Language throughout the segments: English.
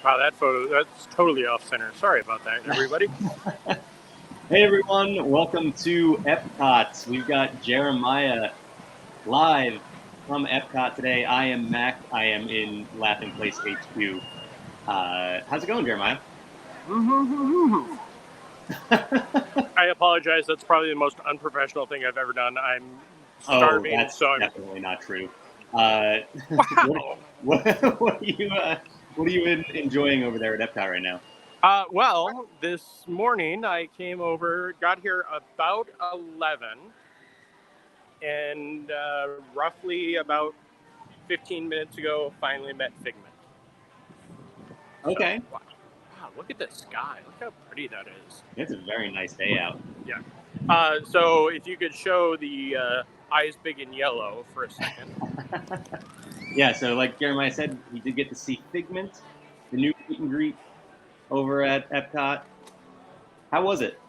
Wow, that photo, that's totally off center. Sorry about that, everybody. Hey everyone, welcome to EPCOT. We've got Jeremiah live from EPCOT today. I am Mac. I am in Laughing Place HQ. How's it going, Jeremiah? I apologize. That's probably the most unprofessional thing I've ever done. I'm Oh, starving, that's so I'm... definitely not true. Wow. What are you enjoying over there at EPCOT right now? Well, this morning I came over, got here about 11, and roughly about 15 minutes ago, finally met Figment. Okay. So, wow, look at the sky. Look how pretty that is. It's a very nice day out. Yeah. So if you could show the eyes big and yellow for a second. Yeah, so like Jeremiah said, he did get to see Figment, the new meet and greet over at EPCOT. How was it?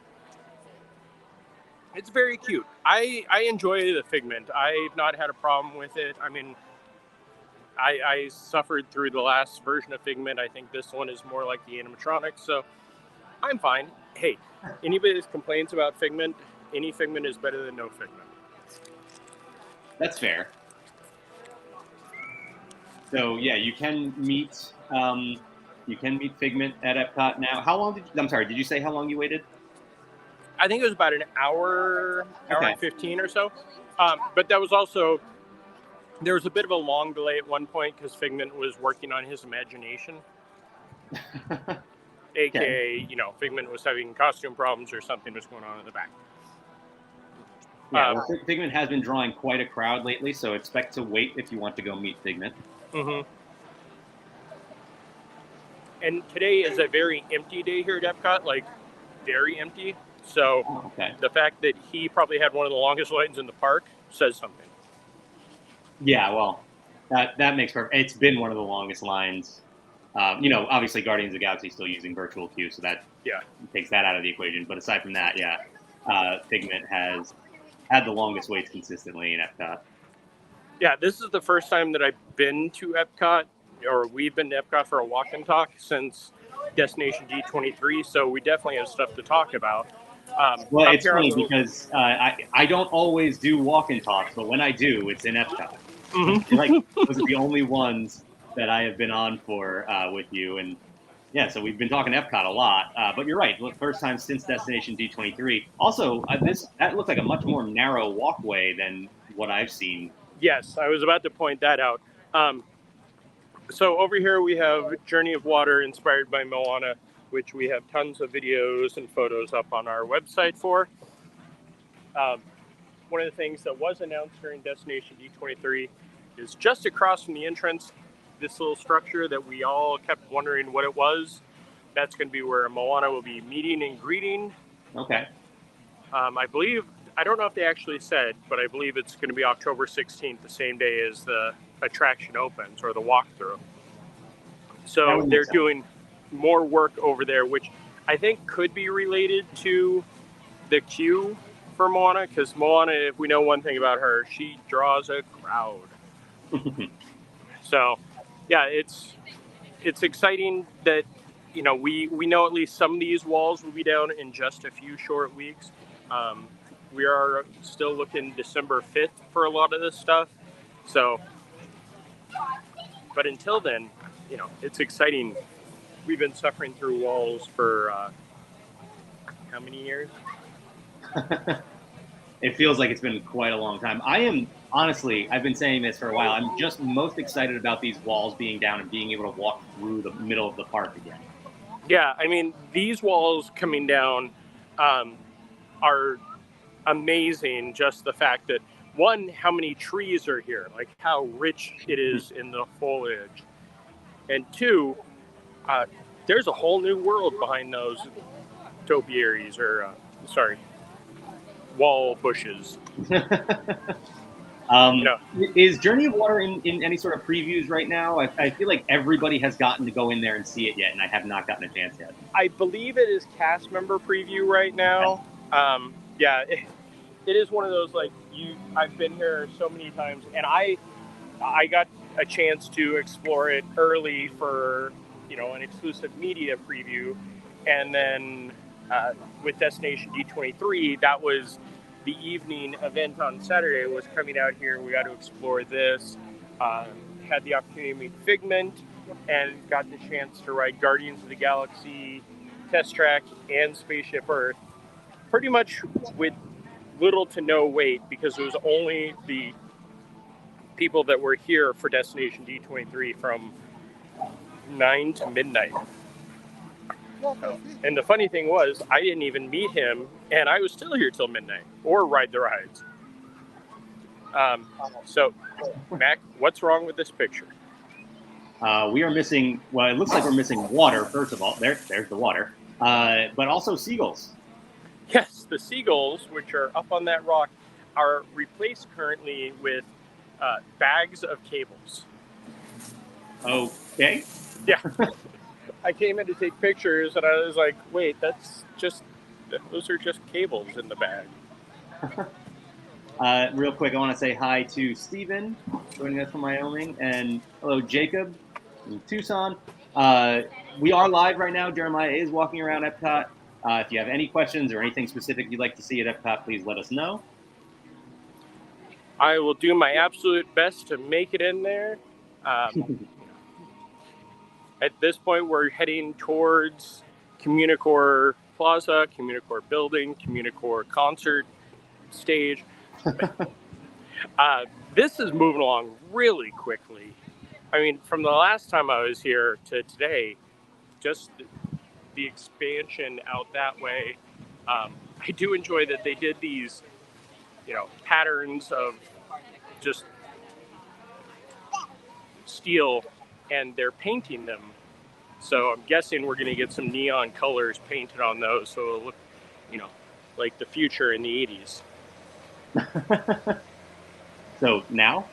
It's very cute. I enjoy the Figment. I've not had a problem with it. I mean, I suffered through the last version of Figment. I think this one is more like the animatronics, so I'm fine. Hey, anybody that complains about Figment, any Figment is better than no Figment. That's fair. So yeah, you can meet Figment at Epcot now. How long I'm sorry, did you say how long you waited? I think it was about an hour Okay. and 15 or so. But that was also, there was a bit of a long delay at one point because Figment was working on his imagination. AKA, Figment was having costume problems or something was going on in the back. Yeah, well, Figment has been drawing quite a crowd lately, so expect to wait if you want to go meet Figment. Mm-hmm. And today is a very empty day here at Epcot, like very empty. So The fact that he probably had one of the longest lines in the park says something. Yeah, well, that makes perfect. It's been one of the longest lines. Obviously Guardians of the Galaxy is still using virtual queue, so that takes that out of the equation. But aside from that, Figment has had the longest waits consistently in Epcot. Yeah, this is the first time that I've been to Epcot, or we've been to Epcot for a walk and talk since Destination D23, so we definitely have stuff to talk about. Well, it's funny because I don't always do walk and talks, but when I do, it's in Epcot. Mm-hmm. Those are the only ones that I have been on for with you, and yeah, so we've been talking Epcot a lot. But you're right, first time since Destination D23. Also, that looks like a much more narrow walkway than what I've seen. Yes, I was about to point that out. So over here we have Journey of Water inspired by Moana, which we have tons of videos and photos up on our website for. One of the things that was announced during Destination D23 is just across from the entrance, this little structure that we all kept wondering what it was. That's going to be where Moana will be meeting and greeting. Okay. I don't know if they actually said, but I believe it's going to be October 16th, the same day as the attraction opens or the walkthrough. So they're doing more work over there, which I think could be related to the queue for Moana, because Moana, if we know one thing about her, she draws a crowd. So, yeah, it's exciting that we know at least some of these walls will be down in just a few short weeks. We are still looking December 5th for a lot of this stuff. So, but until then, it's exciting. We've been suffering through walls for how many years? It feels like it's been quite a long time. Honestly, I've been saying this for a while. I'm just most excited about these walls being down and being able to walk through the middle of the park again. Yeah, I mean, these walls coming down are amazing. Just the fact that, one, how many trees are here, like how rich it is in the foliage. And two, there's a whole new world behind those topiaries, wall bushes. Is Journey of Water in any sort of previews right now? I feel like everybody has gotten to go in there and see it yet, and I have not gotten a chance yet. I believe it is cast member preview right now. Okay. It is one of those, I've been here so many times, and I got a chance to explore it early for an exclusive media preview, and then with Destination D23, that was the evening event on Saturday. Was coming out here. We got to explore this. Had the opportunity to meet Figment, and got the chance to ride Guardians of the Galaxy, Test Track, and Spaceship Earth, pretty much with little to no wait, because it was only the people that were here for Destination D23 from 9 to midnight. And the funny thing was, I didn't even meet him, and I was still here till midnight, or ride the rides. So, Mac, what's wrong with this picture? We are missing, well, it looks like we're missing water, first of all. There's the water. But also seagulls. Yes, the seagulls, which are up on that rock, are replaced currently with bags of cables. Okay. Yeah. I came in to take pictures, and I was like, wait, those are just cables in the bag. Real quick, I want to say hi to Steven, joining us from Wyoming, and hello, Jacob in Tucson. We are live right now. Jeremiah is walking around EPCOT. If you have any questions or anything specific you'd like to see at EPCOT, please let us know. I will do my absolute best to make it in there. At this point, we're heading towards Communicore Plaza, Communicore Building, Communicore Concert Stage. This is moving along really quickly. I mean, from the last time I was here to today, just the expansion out that way. I do enjoy that they did these, patterns of just steel, and they're painting them. So I'm guessing we're going to get some neon colors painted on those, so it'll look, like the future in the 80s. So now?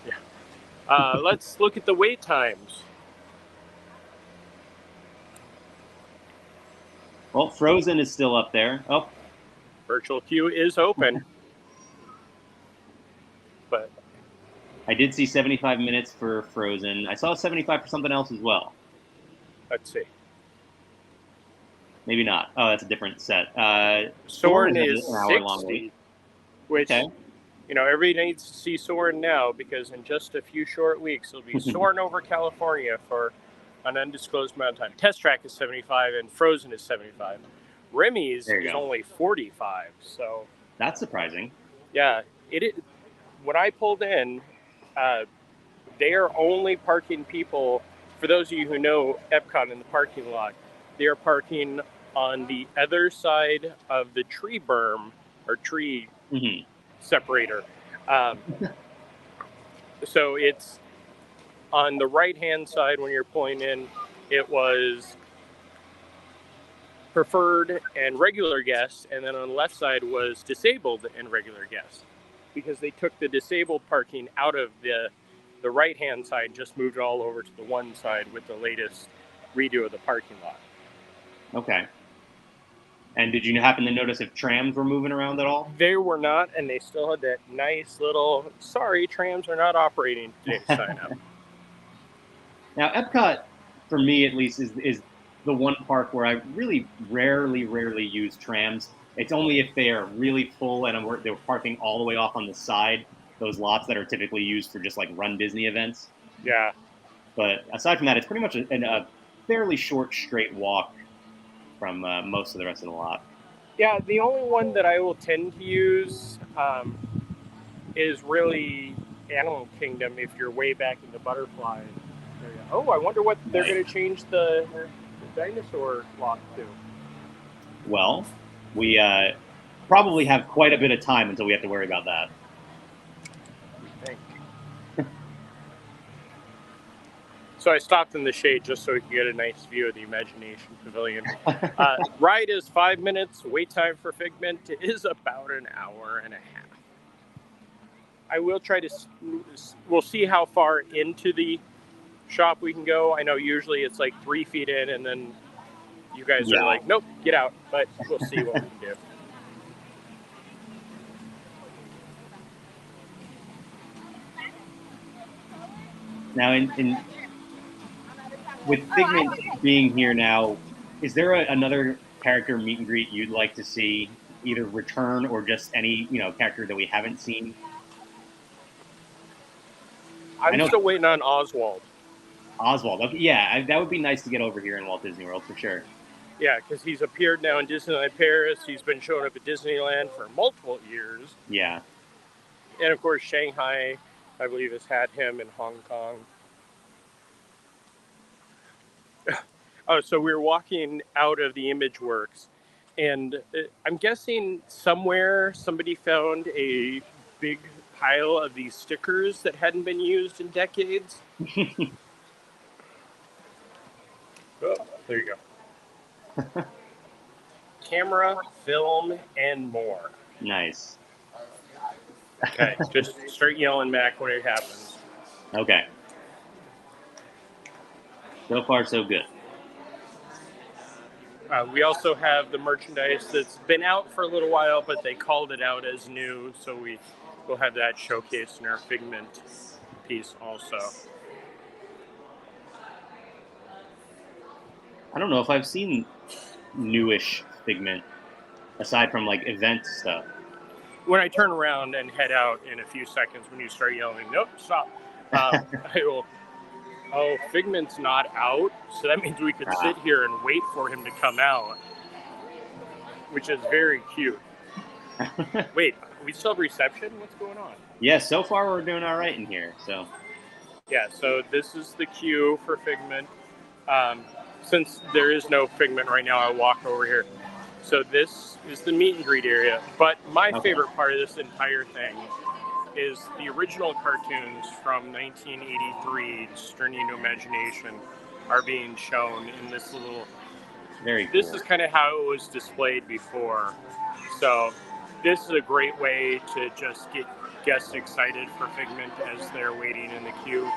Yeah. Let's look at the wait times. Well, Frozen is still up there. Oh. Virtual queue is open. But I did see 75 minutes for Frozen. I saw 75 for something else as well. Let's see. Maybe not. Oh, that's a different set. Soarin' is an hour-long 60, wait. which, okay. Everybody needs to see Soarin' now, because in just a few short weeks, it'll be Soarin' over California for an undisclosed amount of time. Test Track is 75, and Frozen is 75. Remy's is only 45, so... That's surprising. Yeah. When I pulled in, they are only parking people, for those of you who know EPCOT in the parking lot, they are parking on the other side of the tree berm, or tree separator. So it's on the right-hand side when you're pulling in, it was preferred and regular guests, and then on the left side was disabled and regular guests, because they took the disabled parking out of the right-hand side, just moved it all over to the one side with the latest redo of the parking lot. Okay. And did you happen to notice if trams were moving around at all? They were not, and they still had that nice little, sorry, trams are not operating today sign up. Now, EPCOT, for me at least, is the one park where I really rarely use trams. It's only if they are really full and they're parking all the way off on the side, those lots that are typically used for just like Run Disney events. Yeah. But aside from that, it's pretty much a fairly short, straight walk from most of the rest of the lot. Yeah, the only one that I will tend to use is really Animal Kingdom if you're way back in the butterfly area. Oh, I wonder what they're going to change the dinosaur lot to. Well, we probably have quite a bit of time until we have to worry about that. So I stopped in the shade just so we could get a nice view of the Imagination Pavilion. Ride is 5 minutes. Wait time for Figment is about an hour and a half. I will try to... We'll see how far into the shop we can go. I know usually it's like 3 feet in, and then you guys are like, nope, get out. But we'll see what we can do. Now, with Figment being here now, is there another character meet and greet you'd like to see either return or just any character that we haven't seen? I I'm know still waiting on Oswald. Oswald. Okay, yeah, that would be nice to get over here in Walt Disney World for sure. Yeah, because he's appeared now in Disneyland Paris. He's been showing up at Disneyland for multiple years. Yeah. And of course, Shanghai, I believe, has had him in Hong Kong. Oh, so we were walking out of the Image Works, and I'm guessing somewhere somebody found a big pile of these stickers that hadn't been used in decades. Oh, there you go. Camera, film, and more. Nice. Okay, just start yelling, Mac, when it happens. Okay. So far, so good. We also have the merchandise that's been out for a little while, but they called it out as new, so we'll have that showcased in our Figment piece also. I don't know if I've seen newish Figment aside from like event stuff. When I turn around and head out in a few seconds, when you start yelling, nope, stop, I will. Oh, Figment's not out, so that means we could sit here and wait for him to come out, which is very cute. Wait, we still have reception? What's going on? Yeah, so far we're doing all right in here. So yeah, so this is the queue for Figment. Since there is no Figment right now, I'll walk over here. So this is the meet and greet area. But my favorite part of this entire thing is the original cartoons from 1983, Journey into Imagination, are being shown in this little... Very cool. This is kind of how it was displayed before. So this is a great way to just get guests excited for Figment as they're waiting in the queue.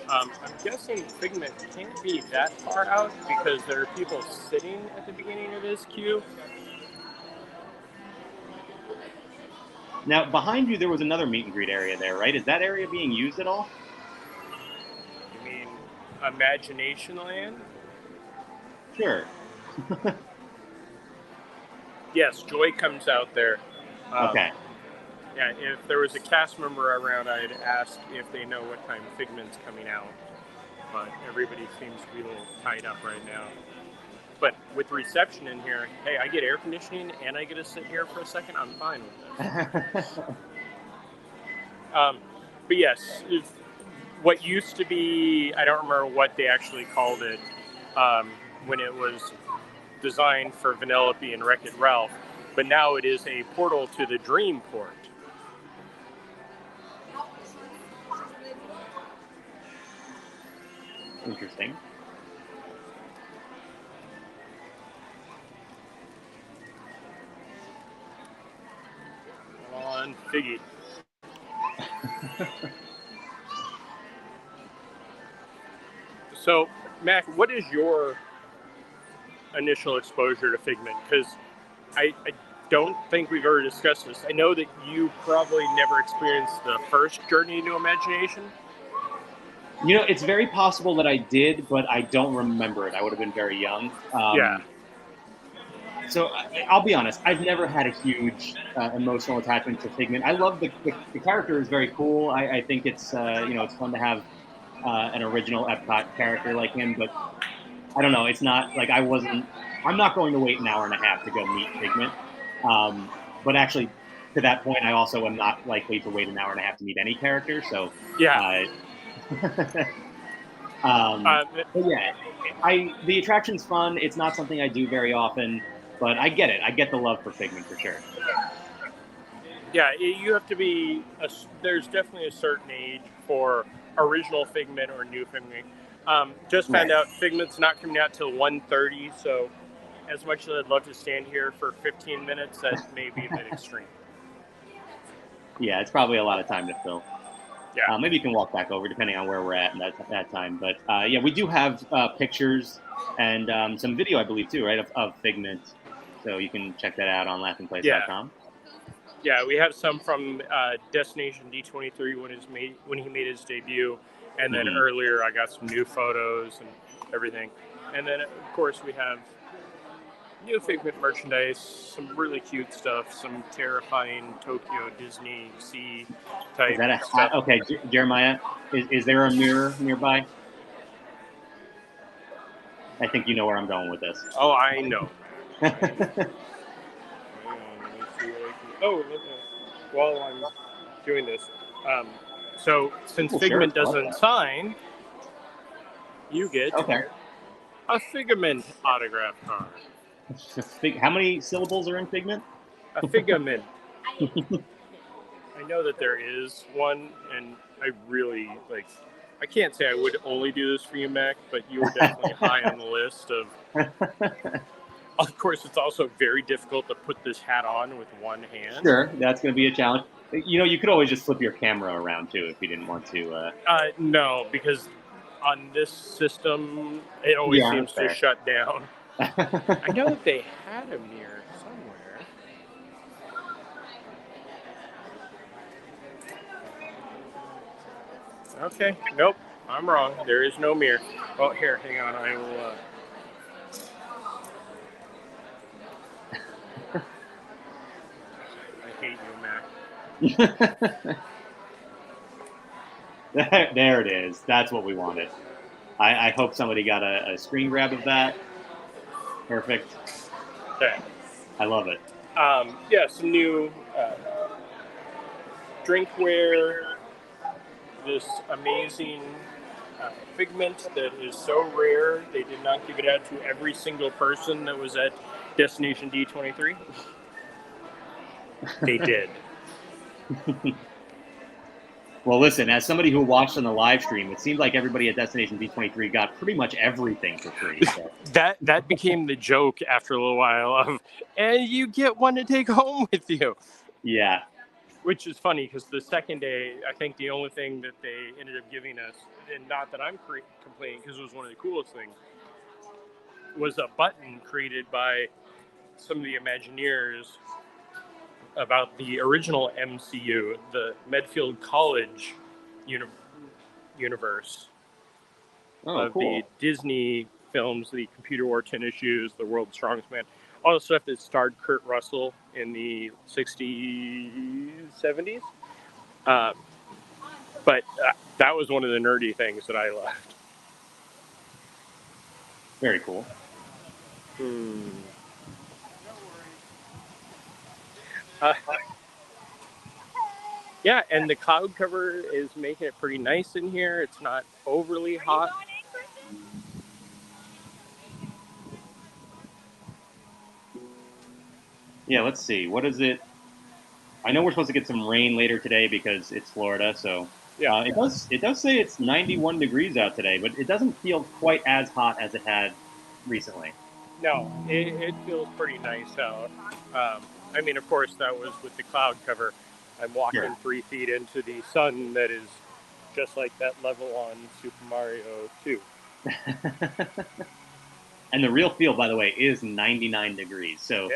I'm guessing Figment can't be that far out because there are people sitting at the beginning of this queue. Now, behind you, there was another meet and greet area there, right? Is that area being used at all? You mean Imagination Land? Sure. Yes, Joy comes out there. Okay. Yeah, if there was a cast member around, I'd ask if they know what time Figment's coming out. But everybody seems to be a little tied up right now. But with reception in here, hey, I get air conditioning and I get to sit here for a second. I'm fine with this. But yes, what used to be, I don't remember what they actually called it when it was designed for Vanellope and Wreck-It Ralph, but now it is a portal to the Dream Port. Interesting. On Figgy. So, Mac, what is your initial exposure to Figment? Because I don't think we've ever discussed this. I know that you probably never experienced the first Journey into Imagination. You know, it's very possible that I did, but I don't remember it. I would have been very young. Yeah. So I'll be honest. I've never had a huge emotional attachment to Figment. I love the character is very cool. I think it's it's fun to have an original EPCOT character like him. But I don't know. It's not like I'm not going to wait an hour and a half to go meet Figment. But actually, to that point, I also am not likely to wait an hour and a half to meet any character. So yeah. The attraction's fun. It's not something I do very often, but I get it. I get the love for Figment for sure. Yeah, you have to be. There's definitely a certain age for original Figment or new Figment. Just found out Figment's not coming out till 1:30, so as much as I'd love to stand here for 15 minutes, that may be a bit extreme. Yeah, it's probably a lot of time to fill. Yeah. Maybe you can walk back over depending on where we're at that time. But yeah, we do have pictures and some video, I believe, too, right, of Figment. So you can check that out on laughingplace.com. Yeah, we have some from Destination D23 when he made his debut. And then earlier I got some new photos and everything. And then, of course, we have new Figment merchandise, some really cute stuff, some terrifying Tokyo Disney Sea type Is that a stuff. okay, Jeremiah? Is there a mirror nearby? I think you know where I'm going with this. Oh, I know. While I'm doing this, so since Figment doesn't sign, you get a Figment autograph card. How many syllables are in Figment? A Figment. I know that there is one, and I really like. I can't say I would only do this for you, Mac, but you were definitely high on the list of. Of course, it's also very difficult to put this hat on with one hand. Sure, that's going to be a challenge. You know, you could always just flip your camera around too if you didn't want to. No, because on this system, it always seems to shut down. I know that they had a mirror somewhere. Okay, nope, I'm wrong. There is no mirror. Oh, here, hang on. I will. I hate you, Mac. There it is. That's what we wanted. I hope somebody got a screen grab of that. Perfect. Okay. I love it. Yeah, some new drinkware. This amazing Figment that is so rare. They did not give it out to every single person that was at Destination D23. They did. Well, listen, as somebody who watched on the live stream, it seemed like everybody at Destination D23 got pretty much everything for free. So. that became the joke after a little while of, and you get one to take home with you. Yeah. Which is funny because the second day, I think the only thing that they ended up giving us, and not that I'm complaining because it was one of the coolest things, was a button created by some of the Imagineers about the original MCU, the Medfield College universe of the Disney films, the Computer Wore Tennis Shoes, The World's Strongest Man, all the stuff that starred Kurt Russell in the 60s, 70s. But that was one of the nerdy things that I loved. Very cool. Yeah, and the cloud cover is making it pretty nice in here. It's not overly hot. Yeah, let's see. What is it? I know we're supposed to get some rain later today because it's Florida, so yeah. It does say it's 91 degrees out today, but it doesn't feel quite as hot as it had recently. No, it feels pretty nice out. I mean, of course, that was with the cloud cover. I'm walking 3 feet into the sun that is just like that level on Super Mario 2. And the real feel, by the way, is 99 degrees. So,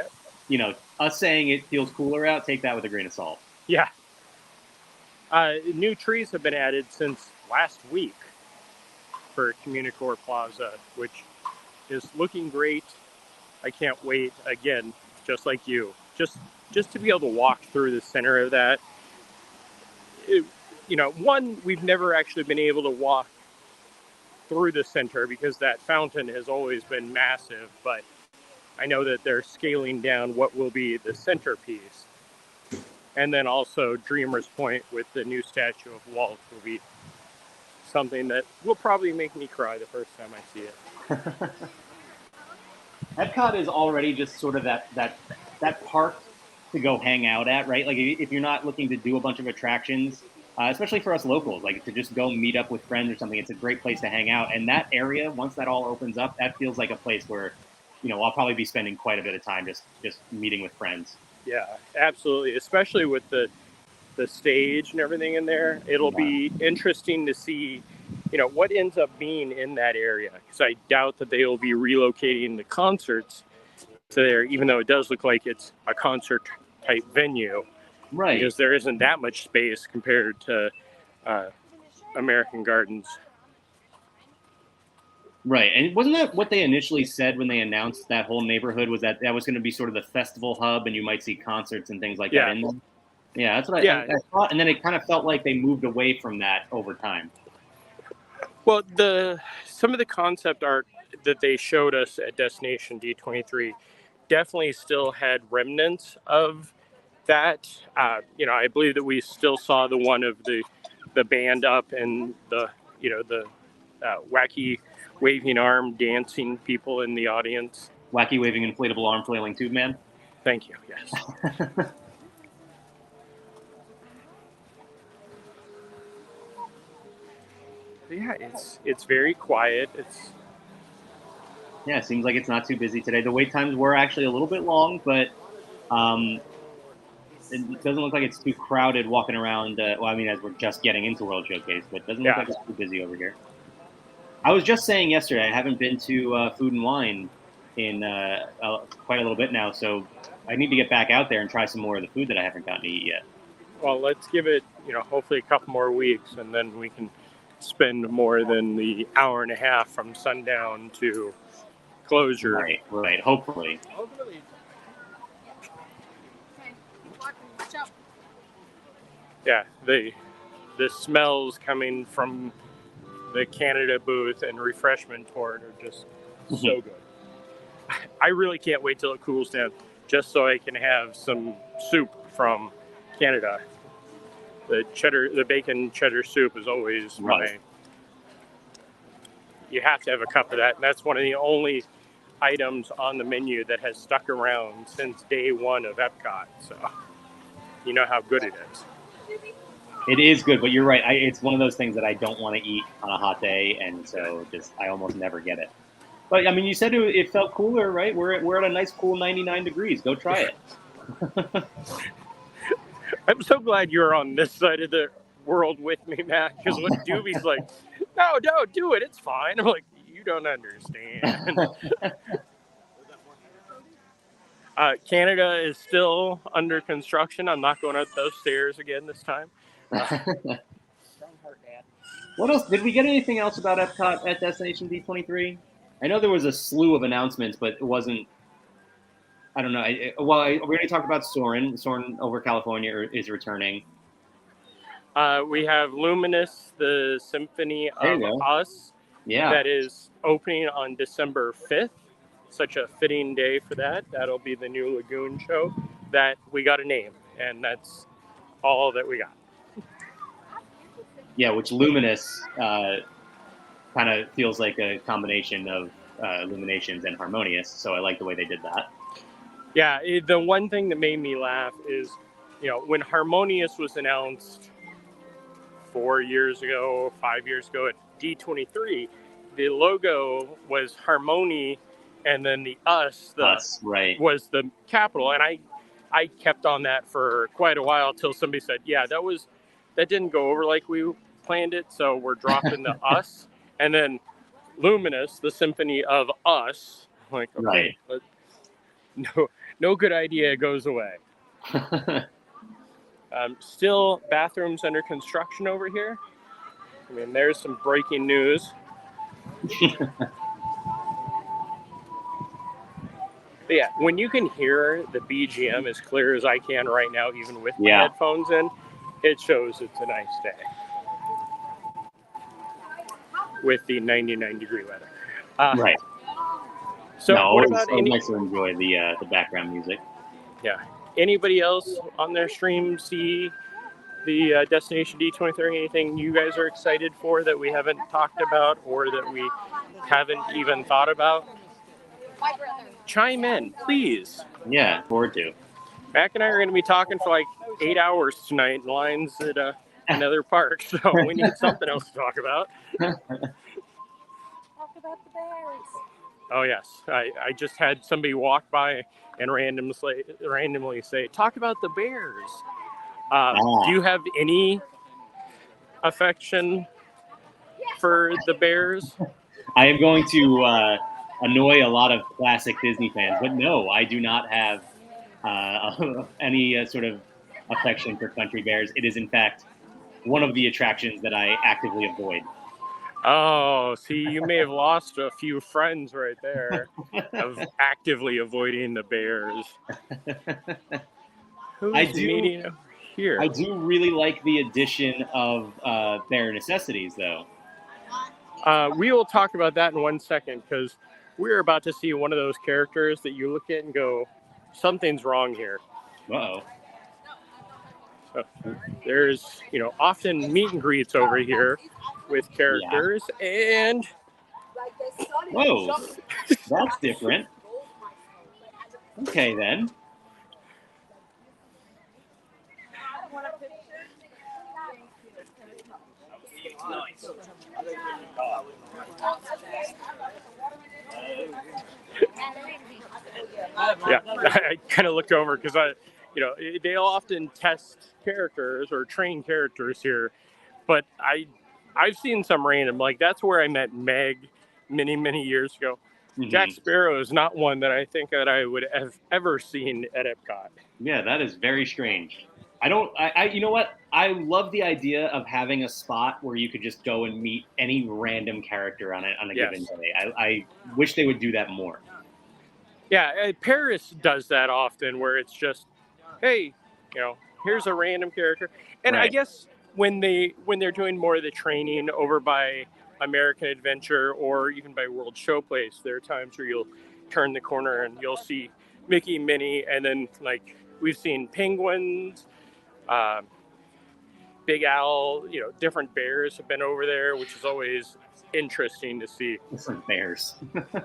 you know, us saying it feels cooler out, take that with a grain of salt. Yeah. New trees have been added since last week for Communicore Plaza, which is looking great. I can't wait, again, just like you, just to be able to walk through the center of that. One, we've never actually been able to walk through the center because that fountain has always been massive, but I know that they're scaling down what will be the centerpiece. And then also Dreamer's Point with the new statue of Walt will be something that will probably make me cry the first time I see it. EPCOT is already just sort of that park to go hang out at, right? Like if you're not looking to do a bunch of attractions, especially for us locals, like to just go meet up with friends or something, it's a great place to hang out. And that area, once that all opens up, that feels like a place where, you know, I'll probably be spending quite a bit of time just meeting with friends. Yeah, absolutely. Especially with the stage and everything in there, it'll be interesting to see, you know, what ends up being in that area. Because I doubt that they will be relocating the concerts to there, even though it does look like it's a concert type venue. Right. Because there isn't that much space compared to American Gardens. Right, and wasn't that what they initially said when they announced that whole neighborhood, was that was going to be sort of the festival hub and you might see concerts and things like that in there? Yeah, that's what I thought, and then it kind of felt like they moved away from that over time. Well, some of the concept art that they showed us at Destination D23 definitely still had remnants of that. I believe that we still saw the one of the band up and the wacky waving arm dancing people in the audience. Wacky waving inflatable arm flailing tube man. Thank you. Yes. Yeah, it's very quiet. Yeah, it seems like it's not too busy today. The wait times were actually a little bit long, but it doesn't look like it's too crowded walking around. As we're just getting into World Showcase, but it doesn't look like it's too busy over here. I was just saying yesterday, I haven't been to Food and Wine in quite a little bit now, so I need to get back out there and try some more of the food that I haven't gotten to eat yet. Well, let's give it, hopefully a couple more weeks, and then we can spend more than the hour and a half from sundown to closure. Right. Hopefully. Yeah, the smells coming from the Canada booth and refreshment tour are just so good. I really can't wait till it cools down, just so I can have some soup from Canada. The bacon cheddar soup is always you have to have a cup of that, and that's one of the only items on the menu that has stuck around since day one of EPCOT. So you know how good it is. It is good, but you're right. It's one of those things that I don't want to eat on a hot day, and so I almost never get it. But I mean, you said it felt cooler, right? We're at a nice, cool 99 degrees. Go try it. I'm so glad you're on this side of the world with me, Matt. Because when Doobie's like, "No, don't do it. It's fine," I'm like, "You don't understand." Canada is still under construction. I'm not going up those stairs again this time. What else? Did we get anything else about EPCOT at Destination D23? I know there was a slew of announcements, but it wasn't. I don't know. We already talked about Soarin'. Soarin' over California is returning. We have Luminous, the Symphony of Us. Yeah. That is opening on December 5th. Such a fitting day for that. That'll be the new Lagoon show that we got a name, and that's all that we got. Yeah, which Luminous kind of feels like a combination of Illuminations and Harmonious, so I like the way they did that. Yeah, the one thing that made me laugh is, when Harmonious was announced 4 years ago, 5 years ago at D23, the logo was Harmony, and then the Us was the capital, and I kept on that for quite a while until somebody said, "Yeah, that didn't go over like we planned it, so we're dropping the Us," and then Luminous, the Symphony of Us. I'm like, okay, no good idea goes away. Still bathrooms under construction over here. I mean, there's some breaking news. But yeah, when you can hear the BGM as clear as I can right now, even with the headphones in, it shows it's a nice day with the 99-degree weather. Right. So what about nice to enjoy the background music. Yeah. Anybody else on their stream see the Destination D23? Anything you guys are excited for that we haven't talked about or that we haven't even thought about? Chime in, please. Yeah, forward to. Mac and I are going to be talking for like 8 hours tonight in lines at another park, so we need something else to talk about. Talk about the bears. Oh, yes. I just had somebody walk by and randomly say, "Talk about the Bears." Do you have any affection for the Bears? I am going to annoy a lot of classic Disney fans, but no, I do not have any sort of affection for Country Bears. It is, in fact, one of the attractions that I actively avoid. Oh, see, you may have lost a few friends right there of actively avoiding the bears. Who's meeting over here? I do really like the addition of bare necessities, though. We will talk about that in 1 second, because we're about to see one of those characters that you look at and go, something's wrong here. Uh-oh. So there's, often meet and greets over here with characters, and... Whoa, that's different. Okay, then. Yeah, I kind of looked over because they'll often test characters or train characters here, but I've seen some random, like that's where I met Meg many years ago. Mm-hmm. Jack Sparrow is not one that I think that I would have ever seen at EPCOT. Yeah, that is very strange. You know what? I love the idea of having a spot where you could just go and meet any random character on a given day. I wish they would do that more. Yeah, Paris does that often, where it's just, hey, here's a random character. And right. I guess when they're doing more of the training over by American Adventure or even by World Showplace, there are times where you'll turn the corner and you'll see Mickey, Minnie, and then like we've seen penguins, Big Owl, different bears have been over there, which is always interesting to see. Different bears.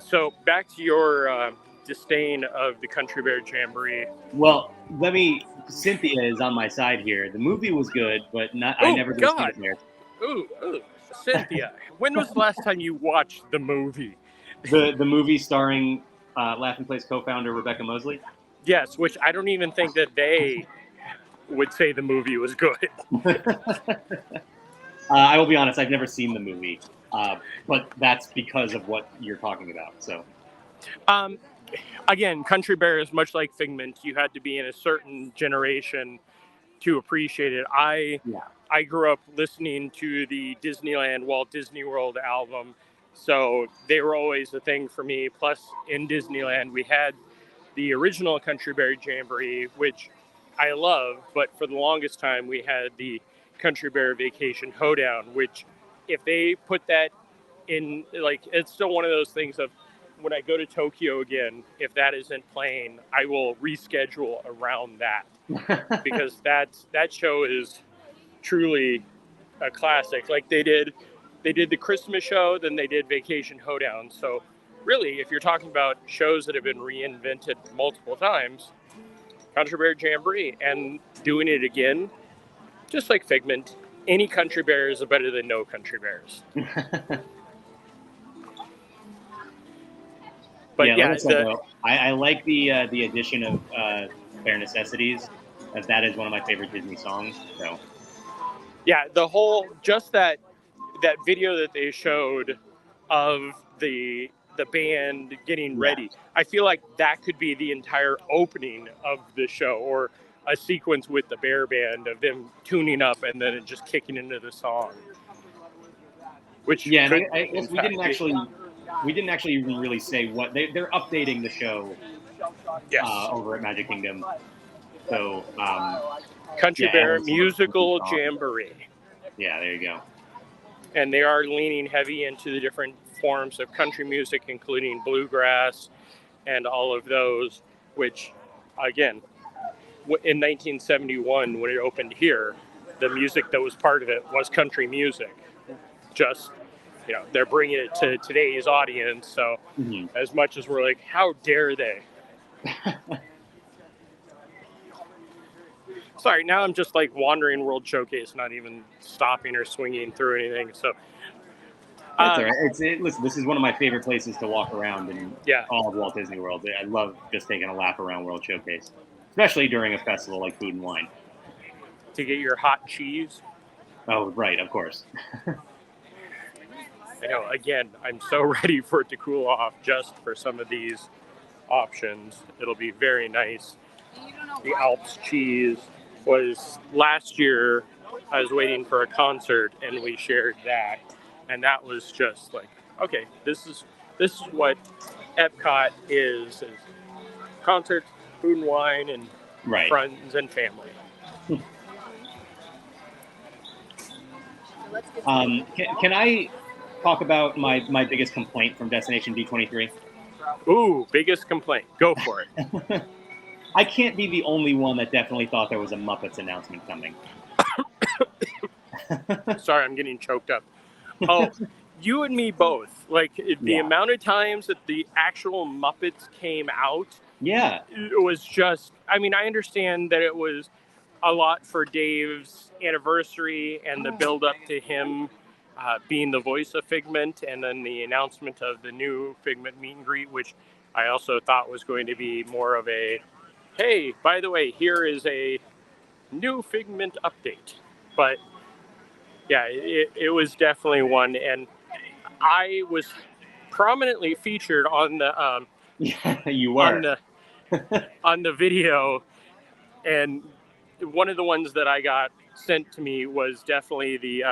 So back to your disdain of the Country Bear Jamboree. Well, Cynthia is on my side here. The movie was good, but I never did see it there. Ooh, Cynthia, when was the last time you watched the movie? The movie starring Laughing Place co-founder Rebecca Mosley? Yes, which I don't even think that they would say the movie was good. I will be honest, I've never seen the movie, but that's because of what you're talking about. So, again, Country Bear is much like Figment. You had to be in a certain generation to appreciate it. I grew up listening to the Disneyland Walt Disney World album, so they were always a thing for me. Plus, in Disneyland, we had the original Country Bear Jamboree, which I love, but for the longest time, we had the Country Bear Vacation Hoedown, which if they put that in, like, it's still one of those things of when I go to Tokyo again, if that isn't playing, I will reschedule around that because that show is truly a classic. Like they did the Christmas show, then they did Vacation Hoedown. So really, if you're talking about shows that have been reinvented multiple times, Country Bear Jamboree, and doing it again, just like Figment, any Country Bears are better than no Country Bears. But I like the addition of Bare Necessities, as that is one of my favorite Disney songs. So yeah, the whole that video that they showed of the band getting ready, I feel like that could be the entire opening of the show, or a sequence with the bear band of them tuning up and then just kicking into the song. Which I guess we didn't actually even really say what they're updating the show. Over at Magic Kingdom. So Country Bear Musical Jamboree. Yeah, there you go. And they are leaning heavy into the different forms of country music, including bluegrass and all of those, which, again, in 1971, when it opened here, the music that was part of it was country music. Just, they're bringing it to today's audience. So as much as we're like, how dare they? Sorry, now I'm just like wandering World Showcase, not even stopping or swinging through anything. So that's all right. Listen, this is one of my favorite places to walk around in all of Walt Disney World. I love just taking a lap around World Showcase, especially during a festival like Food and Wine. To get your hot cheese? Oh, right, of course. I know, again, I'm so ready for it to cool off just for some of these options. It'll be very nice. The Alps cheese was last year I was waiting for a concert, and we shared that, and that was just like, okay, this is what EPCOT is concerts, food and wine, and Right. friends and family. Can I talk about my biggest complaint from Destination D23? Ooh, biggest complaint. Go for it. I can't be the only one that definitely thought there was a Muppets announcement coming. Sorry, I'm getting choked up. Oh, you and me both. Like, the amount of times that the actual Muppets came out, it was just, I mean, I understand that it was a lot for Dave's anniversary and the build up to him being the voice of Figment, and then the announcement of the new Figment meet and greet, which I also thought was going to be more of a, hey, by the way, here is a new Figment update. But yeah, it was definitely one, and I was prominently featured on the you were on the video, and one of the ones that I got sent to me was definitely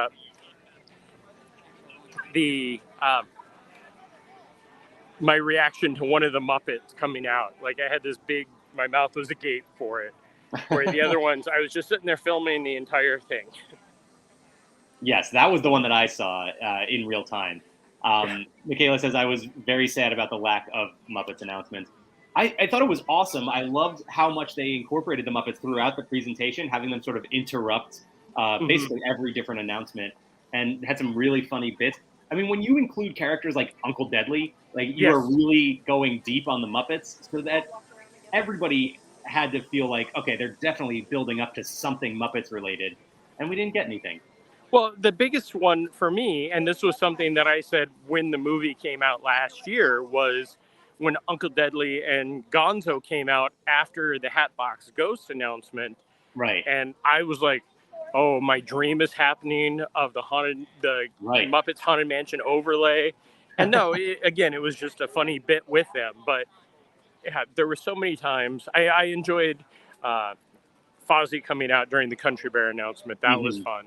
my reaction to one of the Muppets coming out. Like, I had this big, my mouth was agape for it. Where the other ones, I was just sitting there filming the entire thing. Yes, that was the one that I saw in real time. Michaela says, I was very sad about the lack of Muppets announcements. I thought it was awesome. I loved how much they incorporated the Muppets throughout the presentation, having them sort of interrupt basically every different announcement, and had some really funny bits. I mean, when you include characters like Uncle Deadly, like you are really going deep on the Muppets, so that everybody had to feel like, okay, they're definitely building up to something Muppets related, and we didn't get anything. Well, the biggest one for me, and this was something that I said when the movie came out last year, was when Uncle Deadly and Gonzo came out after the Hatbox Ghost announcement. Right. And I was like, oh, my dream is happening of the Muppets Haunted Mansion overlay. And no, it was just a funny bit with them. But yeah, there were so many times. I enjoyed Fozzie coming out during the Country Bear announcement. That was fun.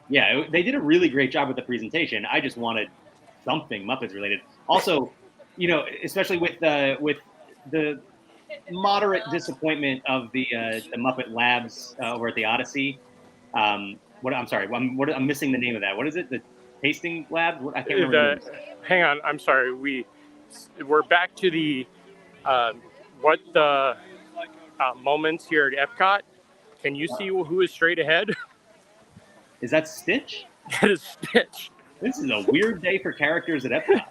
Yeah, they did a really great job with the presentation. I just wanted something Muppets related. Also, you know, especially with the moderate disappointment of the Muppet Labs over at the Odyssey. I'm missing the name of that. What is it? The tasting lab? I can't remember. Hang on, I'm sorry. We're back to the moments here at EPCOT. Can you see who is straight ahead? Is that Stitch? That is Stitch. This is a weird day for characters at Epcot.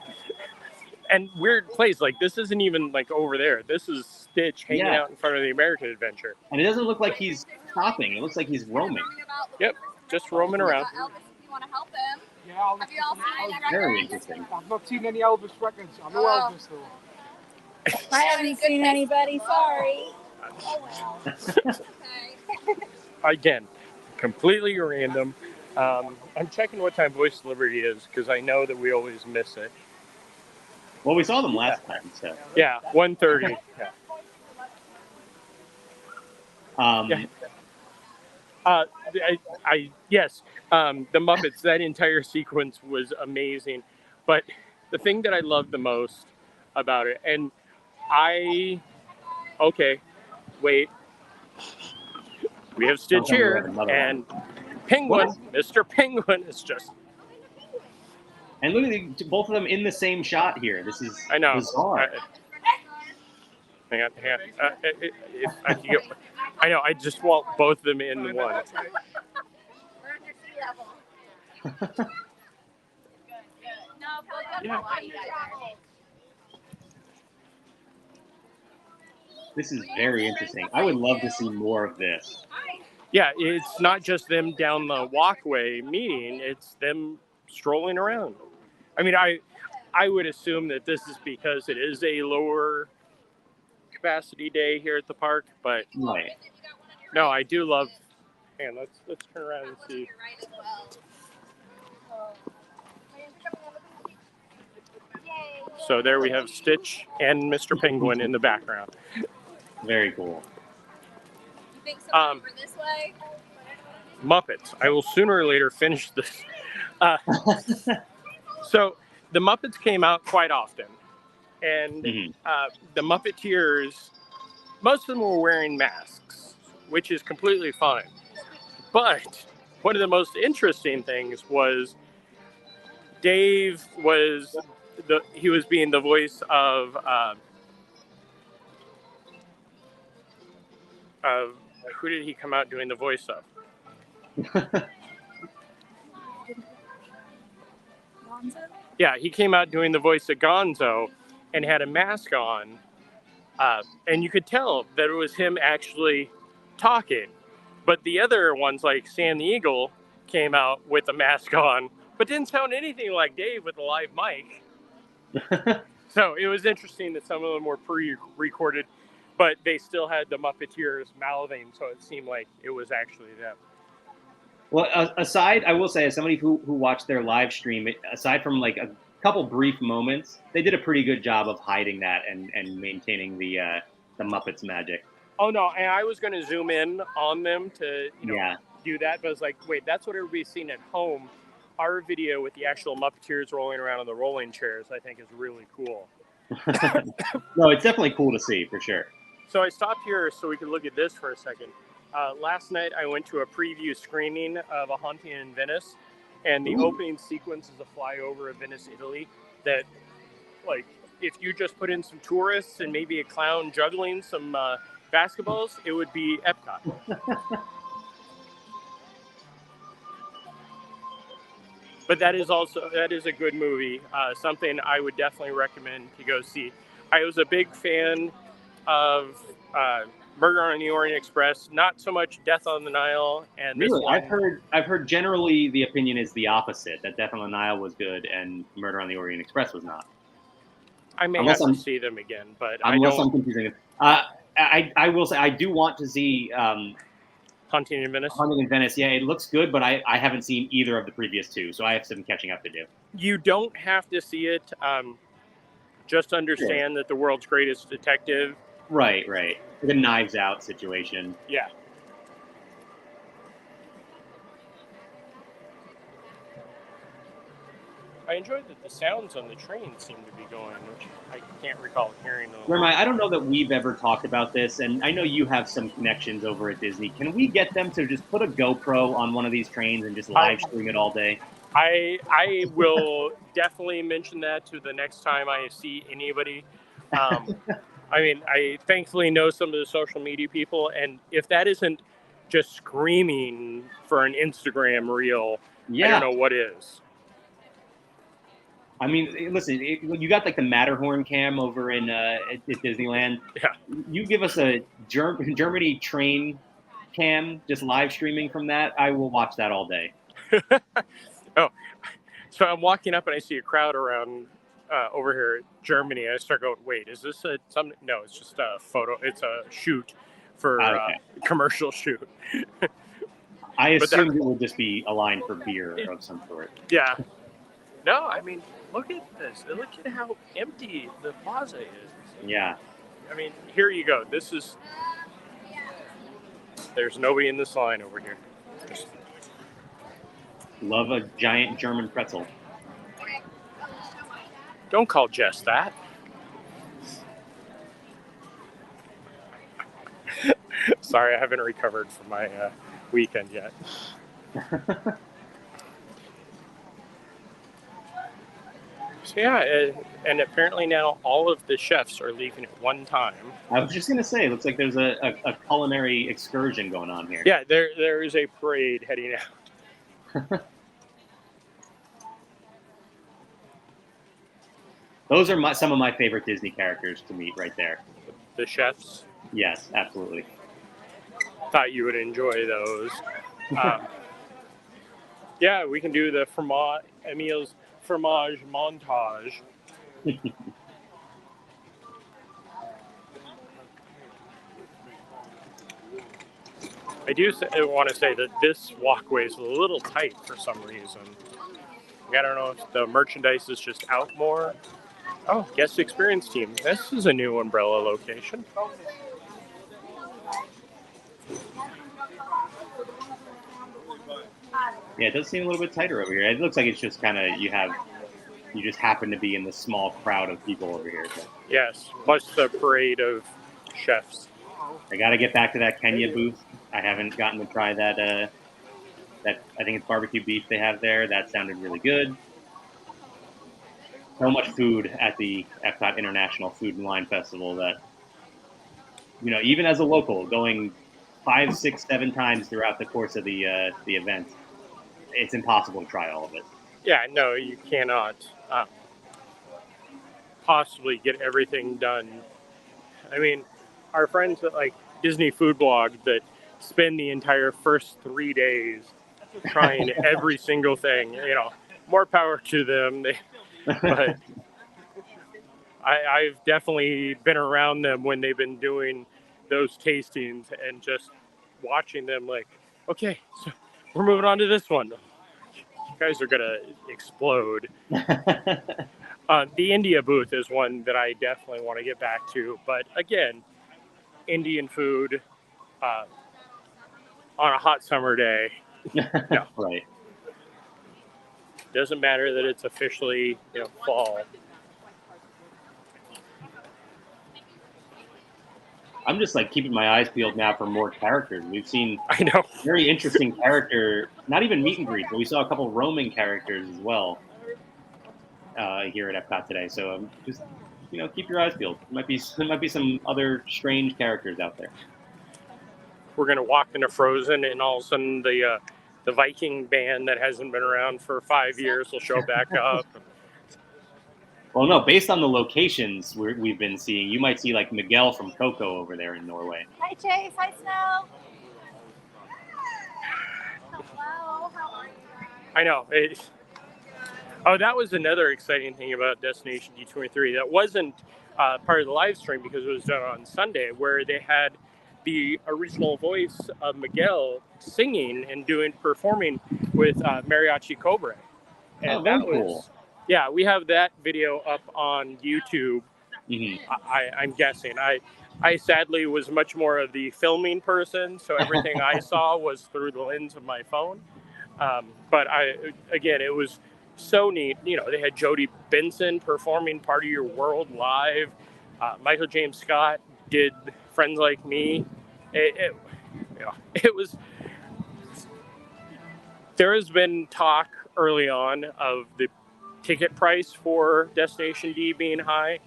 And weird place. Like, this isn't even like over there. This is Stitch hanging out in front of the American Adventure. And it doesn't look like he's stopping. It looks like he's roaming. Yep, just roaming around. Elvis, if you want to help him. Yeah, I'll Have you all seen any records? Very interesting. I've not seen any Elvis records. I know Elvis though. I haven't seen anybody. Sorry. Oh well. Okay. Again, completely random. I'm checking what time Voice of Liberty is because I know that we always miss it. Well, we saw them last time, so. Yeah, 1:30. Yes, the Muppets, that entire sequence was amazing. But the thing that I loved the most about it, and wait, we have Stitch here, and Penguin, Mr. Penguin is just... And look at both of them in the same shot here. This is bizarre. Hang on. If I can get... I know, I just want both of them in one. We're under sea level. Good. No, but This is very interesting. I would love to see more of this. Yeah, it's not just them down the walkway meeting, it's them strolling around. I mean, I would assume that this is because it is a lower capacity day here at the park, but no, I do love... And let's turn around and see. So there we have Stitch and Mr. Penguin in the background. Very cool. You think someone over this way? Muppets. I will sooner or later finish this. So the Muppets came out quite often, and the Muppeteers, most of them were wearing masks, which is completely fine. But one of the most interesting things was Dave was he was being the voice of who did he come out doing the voice of? Gonzo? Yeah, he came out doing the voice of Gonzo and had a mask on, and you could tell that it was him actually talking. But the other ones, like Sam the Eagle, came out with a mask on, but didn't sound anything like Dave with a live mic. So it was interesting that some of them were pre-recorded, but they still had the Muppeteers mouthing, so it seemed like it was actually them. Well, I will say, as somebody who watched their live stream, aside from like a couple brief moments, they did a pretty good job of hiding that and maintaining the Muppets magic. Oh no, and I was going to zoom in on them to do that, but I was like, wait, that's what everybody's seeing at home. Our video with the actual Muppeteers rolling around on the rolling chairs, I think, is really cool. No, it's definitely cool to see, for sure. So I stopped here so we could look at this for a second. Last night I went to a preview screening of A Haunting in Venice, and the opening sequence is a flyover of Venice, Italy, that, like, if you just put in some tourists and maybe a clown juggling some basketballs, it would be EPCOT. But that is a good movie, something I would definitely recommend to go see. I was a big fan of Murder on the Orient Express, not so much Death on the Nile. And really, this one, I've heard generally the opinion is the opposite, that Death on the Nile was good and Murder on the Orient Express was not. I may have to see them again, but unless I'm confusing it. I will say I do want to see Haunting in Venice. Haunting in Venice, yeah, it looks good, but I haven't seen either of the previous two, so I have some catching up to do. You don't have to see it. Just understand that the world's greatest detective. Right. Like a Knives Out situation. Yeah. I enjoyed that the sounds on the train seem to be going, which I can't recall hearing. Jeremiah, I don't know that we've ever talked about this, and I know you have some connections over at Disney. Can we get them to just put a GoPro on one of these trains and just live stream it all day? I will definitely mention that to the next time I see anybody. I mean, I thankfully know some of the social media people, and if that isn't just screaming for an Instagram reel, I don't know what is. I mean, listen, you got like the Matterhorn cam over in at Disneyland. Yeah. You give us a Germany train cam, just live streaming from that, I will watch that all day. Oh, so I'm walking up and I see a crowd around over here in Germany. I start going, wait, is this something? No, it's just a photo. It's a shoot for commercial shoot. I assumed it would just be a line for beer of some sort. Yeah. No, I mean, look at this. Look at how empty the plaza is. Yeah. I mean, here you go. There's nobody in this line over here. Love a giant German pretzel. Don't call Jess that. Sorry, I haven't recovered from my weekend yet. So yeah, and apparently now all of the chefs are leaving at one time. I was just going to say, it looks like there's a culinary excursion going on here. Yeah, there is a parade heading out. Those are some of my favorite Disney characters to meet right there. The chefs? Yes, absolutely. Thought you would enjoy those. Yeah, we can do the Emil's fromage montage. I do want to say that this walkway is a little tight for some reason. I don't know if the merchandise is just out more. Oh, guest experience team. This is a new umbrella location. Yeah, it does seem a little bit tighter over here. It looks like it's just kind of you just happen to be in the small crowd of people over here. So. Yes, plus the parade of chefs. I got to get back to that Kenya booth. I haven't gotten to try that. That I think it's barbecue beef they have there. That sounded really good. So much food at the EPCOT International Food and Wine Festival that even as a local, going 5, 6, 7 times throughout the course of the event, it's impossible to try all of it. Yeah, no, you cannot possibly get everything done. I mean, our friends at like Disney Food Blog that spend the entire first 3 days trying every single thing, more power to them. But I've definitely been around them when they've been doing those tastings and just watching them like, okay, so we're moving on to this one. You guys are going to explode. The India booth is one that I definitely want to get back to. But again, Indian food on a hot summer day. No. Right. Doesn't matter that it's officially fall. I'm just like keeping my eyes peeled now for more characters. We've seen very interesting character, not even meet and greets, but we saw a couple roaming characters as well here at EPCOT today. So just keep your eyes peeled. There might be some other strange characters out there. We're gonna walk into Frozen, and all of a sudden the Viking band that hasn't been around for 5 years will show back up. Well, no, based on the locations we've been seeing, you might see like Miguel from Coco over there in Norway. Hi, Chase. Hi, Snow. Hello. How are you? I know. That was another exciting thing about Destination D23. That wasn't part of the live stream because it was done on Sunday, where they had the original voice of Miguel singing and performing with Mariachi Cobra. And that was cool. Yeah, we have that video up on YouTube. Mm-hmm. I'm guessing. I sadly was much more of the filming person, so everything I saw was through the lens of my phone. But it was so neat. They had Jodie Benson performing Part of Your World live. Michael James Scott did Friends Like Me. It was. There has been talk early on of the ticket price for Destination D being high,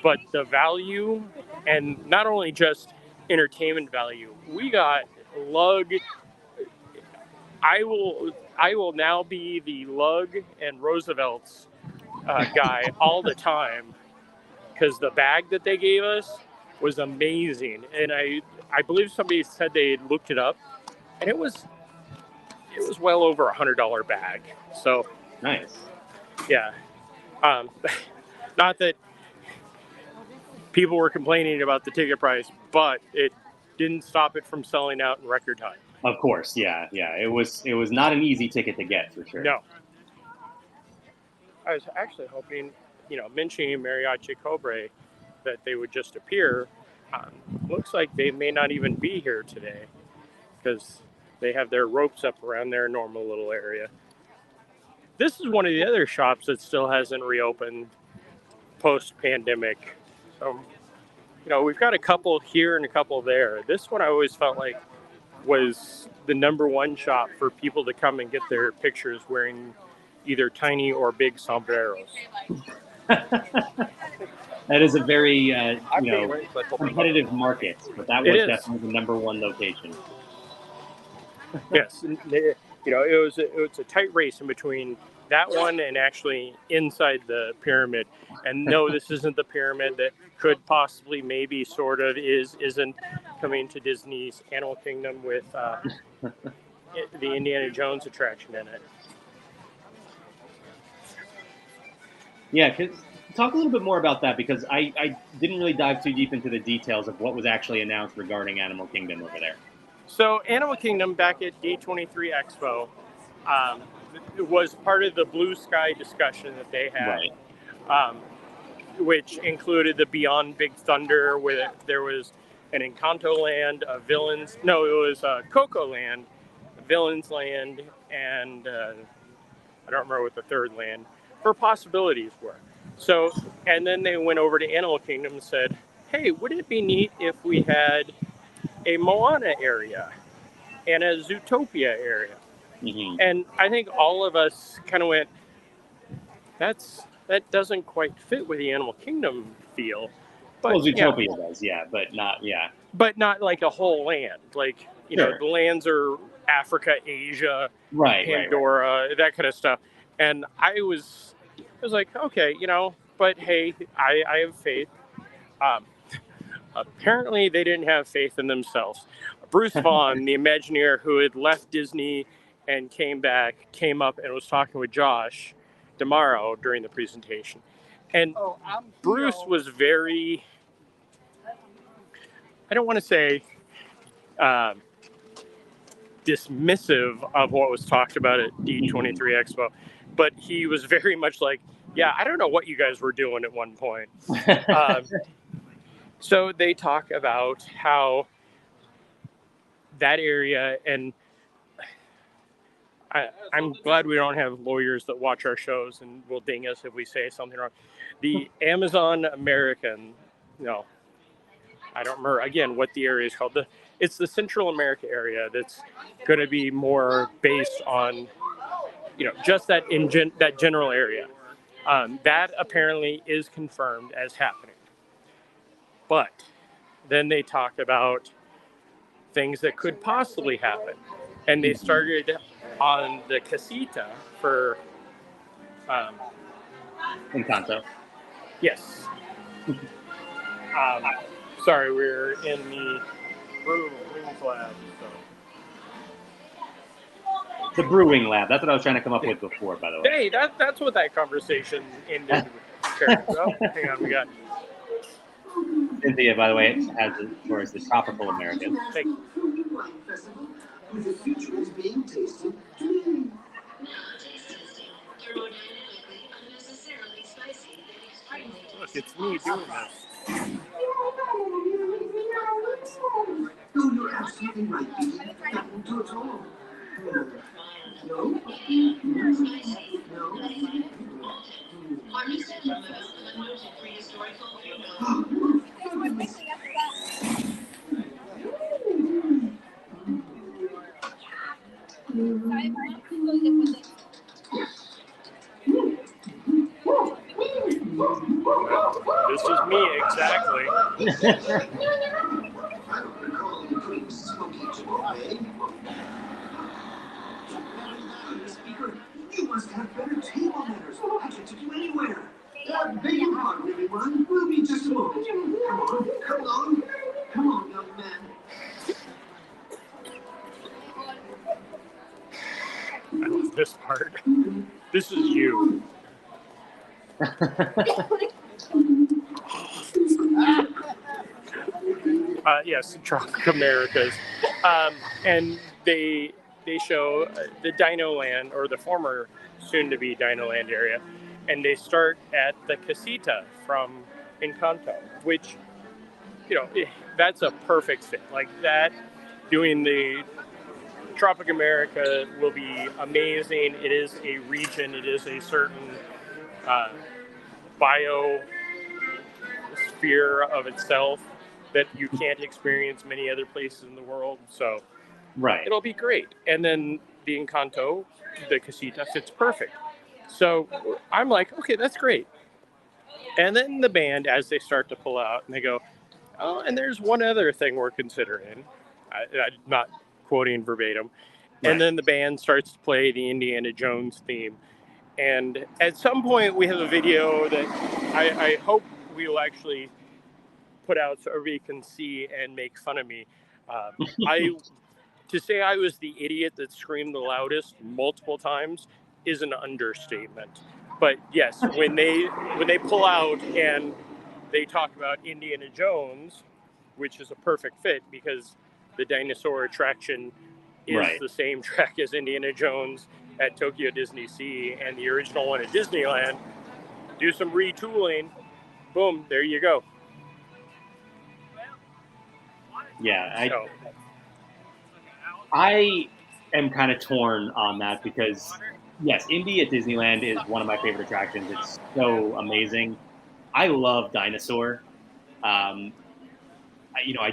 but the value, and not only just entertainment value, we got lug. I will now be the lug and Roosevelt's guy all the time, because the bag that they gave us was amazing, and I believe somebody said they had looked it up, and it was well over $100 bag. So nice. Yeah. Not that people were complaining about the ticket price, but it didn't stop it from selling out in record time. Of course, yeah. It was not an easy ticket to get, for sure. No. I was actually hoping, mentioning Mariachi Cobra, that they would just appear. Looks like they may not even be here today, because they have their ropes up around their normal little area. This is one of the other shops that still hasn't reopened post-pandemic. So, we've got a couple here and a couple there. This one I always felt like was the number one shop for people to come and get their pictures wearing either tiny or big sombreros. That is a very competitive market, but that was definitely the number one location. Yes, it was a tight race in between that one and actually inside the pyramid. And no, this isn't the pyramid that could possibly, maybe, sort of isn't coming to Disney's Animal Kingdom with the Indiana Jones attraction in it. Yeah, talk a little bit more about that, because I didn't really dive too deep into the details of what was actually announced regarding Animal Kingdom over there. So Animal Kingdom back at D23 Expo it was part of the Blue Sky discussion that they had, right. Which included the Beyond Big Thunder, where there was an Encanto Land, it was Coco Land, Villains Land, and I don't remember what the third land for possibilities were. So, and then they went over to Animal Kingdom and said, hey, wouldn't it be neat if we had a Moana area and a Zootopia area? Mm-hmm. And I think all of us kind of went, that doesn't quite fit with the Animal Kingdom feel. But, well, Zootopia does, yeah, but not like a whole land. Like, you know, the lands are Africa, Asia, Pandora, that kind of stuff. And I was like, okay, you know, but hey, I have faith. Apparently, they didn't have faith in themselves. Bruce Vaughan, the Imagineer who had left Disney and came back, came up and was talking with Josh D'Amaro during the presentation. And Bruce was very, I don't want to say dismissive of what was talked about at D23 Expo, but he was very much like, yeah, I don't know what you guys were doing at one point. So they talk about how that area, and I'm glad we don't have lawyers that watch our shows and will ding us if we say something wrong. The Amazon American, no, I don't remember again what the area is called. It's the Central America area that's going to be more based on, you know, just that that general area. That apparently is confirmed as happening. But then they talk about things that could possibly happen. And they started on the casita for Encanto. Yes. Sorry, we're in the brewing lab. So. The brewing lab. That's what I was trying to come up with before, by the way. Hey, that's what that conversation ended with. Oh, hang on, we got Cynthia, by the way, has as far as the tropical American. Hey. Look, it's me doing this. No, you're absolutely right, Billy. That won't do at all. No? This is me, exactly. You must have better table manners. I can take you anywhere. Beg your pardon, everyone. We'll be just a moment. Come on, young man. I love this part. This is you. Yes, Tropic Americas. And they show the Dino Land, or the former soon-to-be Dino Land area, and they start at the casita from Encanto, which, you know, that's a perfect fit. Like that, doing the Tropic America will be amazing. It is a region. It is a certain biosphere of itself that you can't experience many other places in the world. So it'll be great. And then the Encanto, the casita, fits perfect. So I'm like, okay, that's great. And then the band, as they start to pull out, and they go, oh, and there's one other thing we're considering. I'm not quoting verbatim. And then the band starts to play the Indiana Jones theme. And at some point, we have a video that I hope we will actually put out so everybody can see and make fun of me. To say I was the idiot that screamed the loudest multiple times is an understatement. But yes, when they pull out and they talk about Indiana Jones, which is a perfect fit because the dinosaur attraction is the same track as Indiana Jones at Tokyo Disney Sea and the original one at Disneyland. Do some retooling. Boom, there you go. Yeah, I am kind of torn on that because, yes, Indy at Disneyland is one of my favorite attractions. It's so amazing. I love Dinosaur. I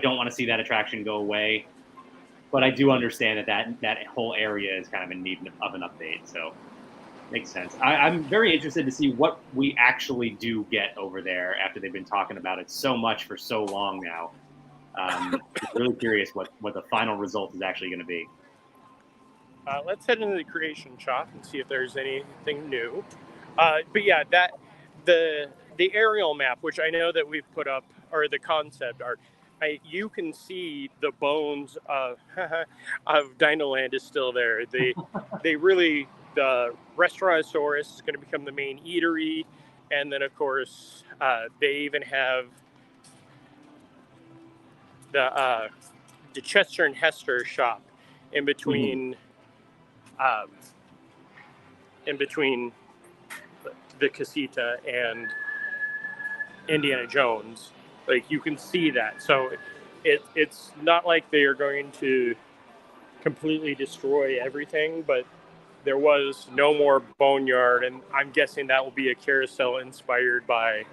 don't want to see that attraction go away, but I do understand that whole area is kind of in need of an update. So makes sense. I'm very interested to see what we actually do get over there after they've been talking about it so much for so long now. Really curious what the final result is actually going to be. Let's head into the creation shop and see if there's anything new. But yeah, the aerial map, which I know that we've put up, or the concept art, you can see the bones of Dinoland is still there. The Restaurantosaurus is going to become the main eatery, and then of course they even have the Chester and Hester shop in between. In between the Casita and Indiana Jones, like you can see that. So it's not like they are going to completely destroy everything, but there was no more Boneyard, and I'm guessing that will be a carousel inspired by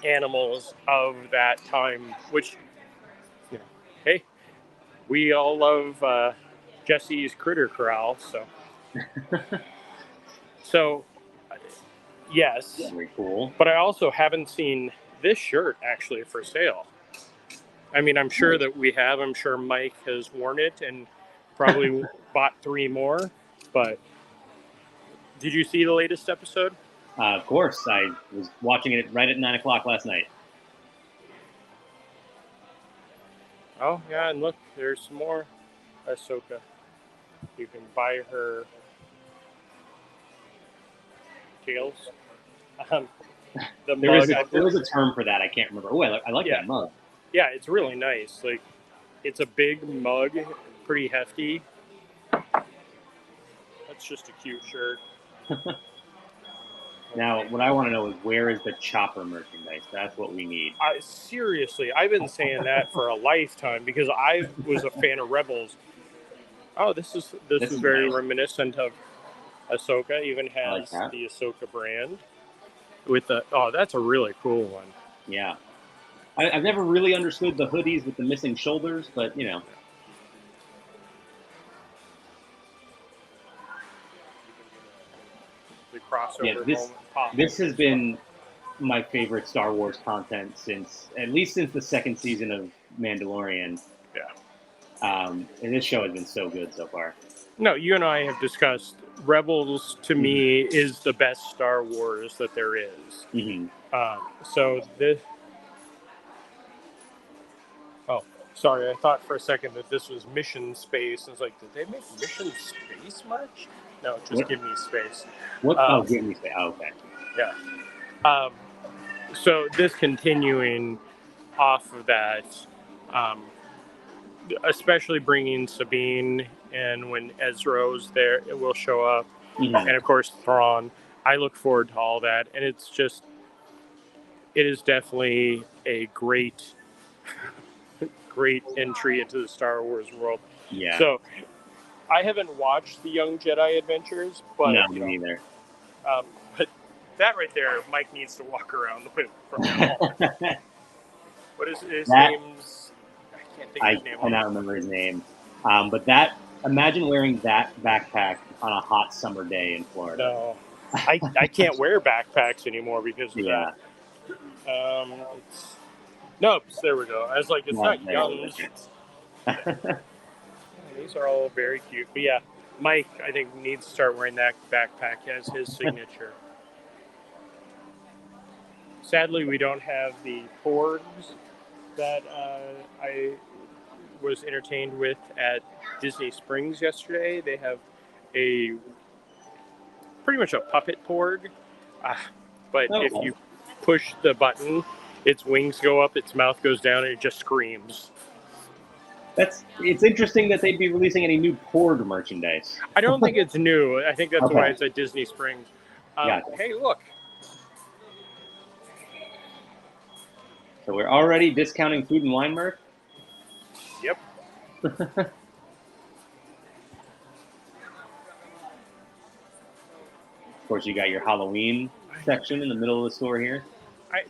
animals of that time, which, hey, we all love Jesse's Critter Corral, so yes. Very cool. But I also haven't seen this shirt actually for sale. I mean, I'm sure that we have. I'm sure Mike has worn it and probably bought 3 more. But did you see the latest episode? Of course. I was watching it right at 9 o'clock last night. Oh, yeah, and look, there's some more Ahsoka. You can buy her tails. There was a term for that. I can't remember. Oh, I like that mug. Yeah, it's really nice. Like, it's a big mug, pretty hefty. That's just a cute shirt. Now, what I want to know is where is the Chopper merchandise? That's what we need. Seriously, I've been saying that for a lifetime because I was a fan of Rebels. Oh, this is very nice. Reminiscent of Ahsoka. Even has the Ahsoka brand with the. Oh, that's a really cool one. Yeah, I've never really understood the hoodies with the missing shoulders, but The crossover moment. This has been my favorite Star Wars content since the second season of Mandalorian. Yeah. And this show has been so good so far. No, you and I have discussed Rebels. To me, is the best Star Wars that there is. Mm-hmm. So this. Oh, sorry. I thought for a second that this was Mission Space. I was like, did they make Mission Space much? No, just Give Me Space. What? Give Me Space. Oh, okay. Yeah. So this continuing off of that, especially bringing Sabine, and when Ezra's there, it will show up, and of course Thrawn. I look forward to all that, and it is definitely a great entry into the Star Wars world. Yeah. So I haven't watched the Young Jedi Adventures, but no, me neither. But that right there, Mike needs to walk around with from now on. What is his name's? I can't think of his name. I cannot remember his name. But imagine wearing that backpack on a hot summer day in Florida. No, I can't wear backpacks anymore because of that. Nope, there we go. I was like, it's not young. These are all very cute. But yeah, Mike, I think, needs to start wearing that backpack as his signature. Sadly, we don't have the porgs that I was entertained with at Disney Springs yesterday. They have pretty much a puppet porg, but if you push the button, its wings go up, its mouth goes down, and it just screams. It's interesting that they'd be releasing any new porg merchandise. I don't think it's new. I think that's why it's at Disney Springs. Hey, look. So we're already discounting food and wine merch? Yep. Of course, you got your Halloween section in the middle of the store here.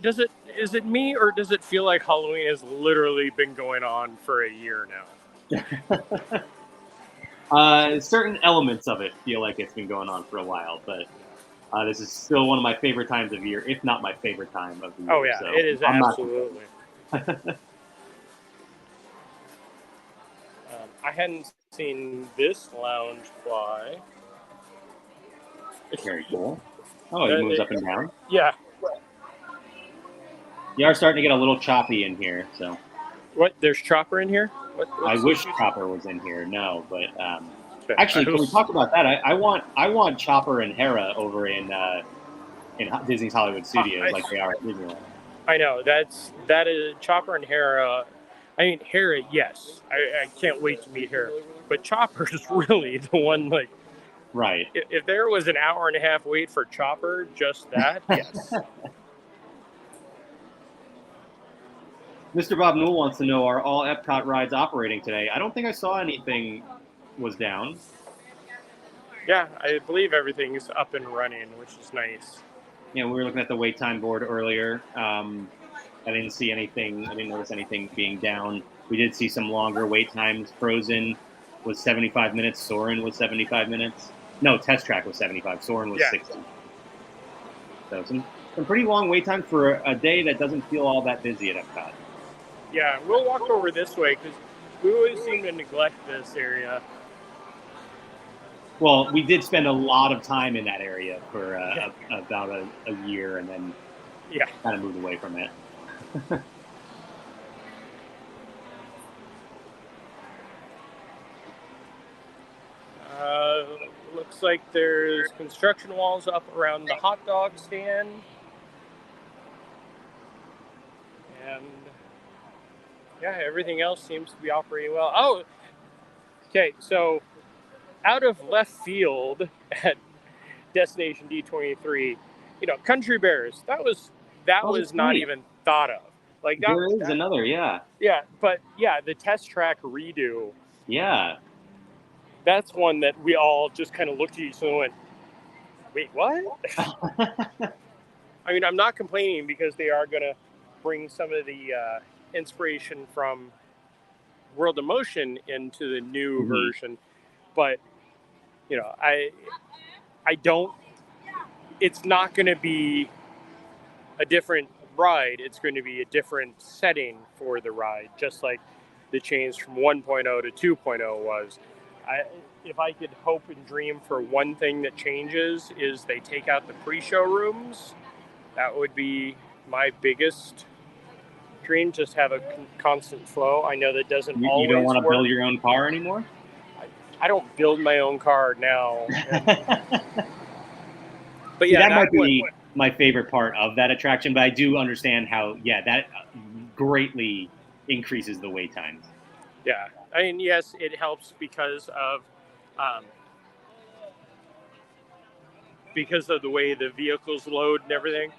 Is it me, or does it feel like Halloween has literally been going on for a year now? Certain elements of it feel like it's been going on for a while, but this is still one of my favorite times of year, if not my favorite time of the year. Oh yeah, so it is absolutely. I hadn't seen this lounge fly. Very cool. Oh, it moves up and down. Yeah. You are starting to get a little choppy in here, so. What? There's Chopper in here? I wish Chopper was in here. No, but actually, can we talk about that? I want Chopper and Hera over in Disney's Hollywood Studios like they are at Disneyland. I know that is Chopper and Hera. I mean, Hera, yes, I can't wait to meet her. But Chopper is really the one, like, right. If there was an hour and a half wait for Chopper, just that, yes. Mr. Bob Newell wants to know, are all EPCOT rides operating today? I don't think I saw anything was down. Yeah, I believe everything's up and running, which is nice. Yeah, we were looking at the wait time board earlier. I didn't see anything. I didn't notice anything being down. We did see some longer wait times. Frozen was 75 minutes. Soarin' was 75 minutes. No, Test Track was 75. Soarin' was 60. So some pretty long wait time for a day that doesn't feel all that busy at EPCOT. Yeah, we'll walk over this way because we always seem to neglect this area. Well, we did spend a lot of time in that area for about a year, and then kind of moved away from it. Looks like there's construction walls up around the hot dog stand. And yeah, everything else seems to be operating well. Oh, okay, so out of left field at Destination D23, Country Bears, that was not even thought of. Like that, there is another, yeah. Yeah, but yeah, the Test Track redo. Yeah. That's one that we all just kind of looked at each other and went, wait, what? I mean, I'm not complaining because they are going to bring some of the inspiration from World of Motion into the new version. But, I don't, it's not going to be a different ride. It's going to be a different setting for the ride, just like the change from 1.0 to 2.0 was. If I could hope and dream for one thing that changes is they take out the pre-show rooms. That would be my biggest dream, just have a constant flow. I know that doesn't always work. You don't want to build your own car anymore? I don't build my own car now. But yeah, that might be my favorite part of that attraction, but I do understand how, that greatly increases the wait times. Yeah, I mean, yes, it helps because of the way the vehicles load and everything.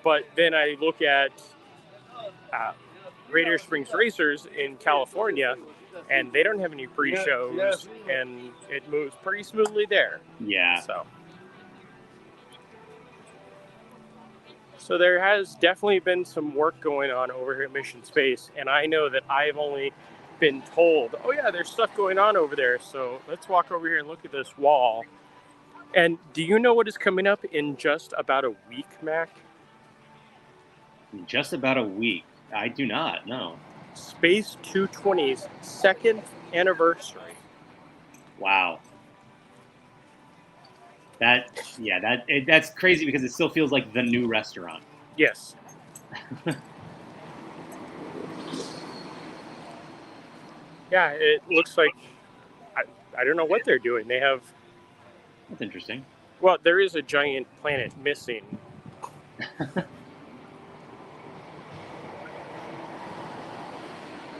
But then I look at Radiator Springs Racers in California, and they don't have any pre-shows, and it moves pretty smoothly there. Yeah. So there has definitely been some work going on over here at Mission Space, and I know that I've only been told, oh yeah, there's stuff going on over there. So let's walk over here and look at this wall. And do you know what is coming up in just about a week, Mac? Just about a week? I do not know. Space 220's 2nd anniversary. Wow. That's crazy because it still feels like the new restaurant. Yes. Yeah, it looks like I don't know what they're doing. They have. That's interesting. Well, there is a giant planet missing. All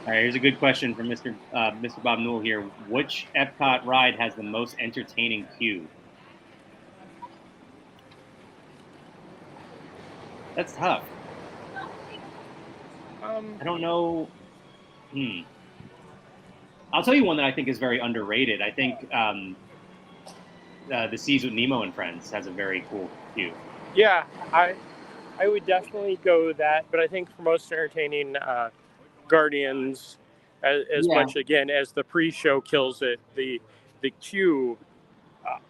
right, here's a good question from Mr. Bob Newell here. Which EPCOT ride has the most entertaining queue? That's tough. I don't know. I'll tell you one that I think is very underrated. I think The Seas with Nemo and Friends has a very cool queue. Yeah, I would definitely go with that, but I think for most entertaining, Guardians, as much again as the pre-show kills it, the queue.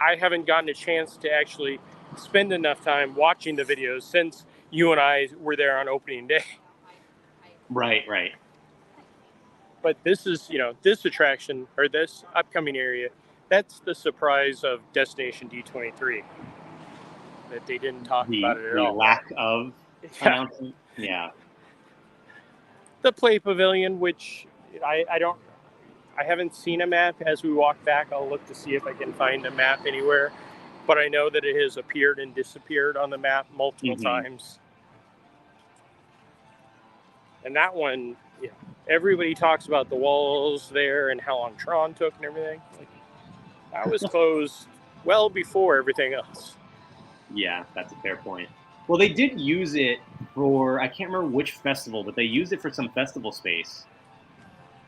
I haven't gotten a chance to actually spend enough time watching the videos since you and I were there on opening day. Right. But this is, this attraction or this upcoming area, that's the surprise of Destination D23. That they didn't talk about it at all. The lack of announcement. Yeah. The Play Pavilion, which I haven't seen a map. As we walk back, I'll look to see if I can find a map anywhere. But I know that it has appeared and disappeared on the map multiple times. And that one, everybody talks about the walls there and how long Tron took and everything. That was closed well before everything else. Yeah, that's a fair point. Well, they did use it for, I can't remember which festival, but they used it for some festival space.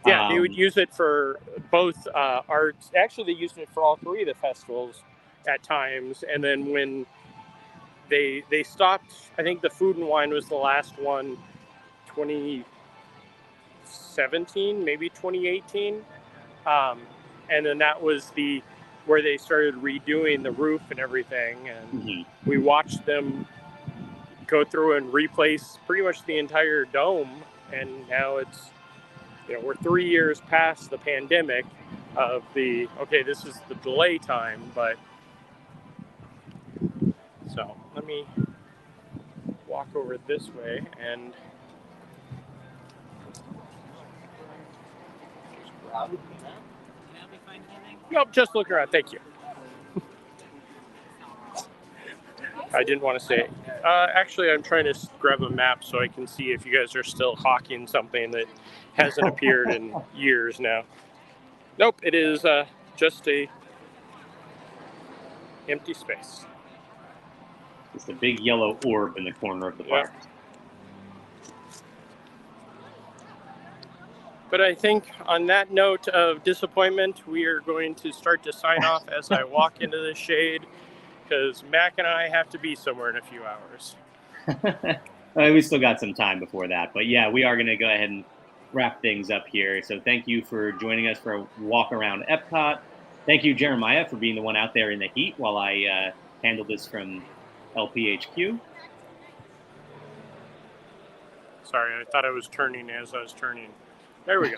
Yeah, they would use it for both arts. Actually, they used it for all three of the festivals at times. And then when they stopped, I think the Food and Wine was the last one, 2017, maybe 2018. And then that was where they started redoing the roof and everything. And we watched them go through and replace pretty much the entire dome. And now it's, we're 3 years past the pandemic of this is the delay time, but so let me walk over this way and nope, just look around. Thank you. I didn't want to say it. Actually, I'm trying to grab a map so I can see if you guys are still hawking something that hasn't appeared in years now. Nope, it is just a empty space. It's a big yellow orb in the corner of the park. But I think on that note of disappointment, we are going to start to sign off as I walk into the shade, because Mac and I have to be somewhere in a few hours. We still got some time before that. But yeah, we are going to go ahead and wrap things up here. So thank you for joining us for a walk around Epcot. Thank you, Jeremiah, for being the one out there in the heat while I handled this from LPHQ. Sorry, I thought I was turning as I was turning. There we go.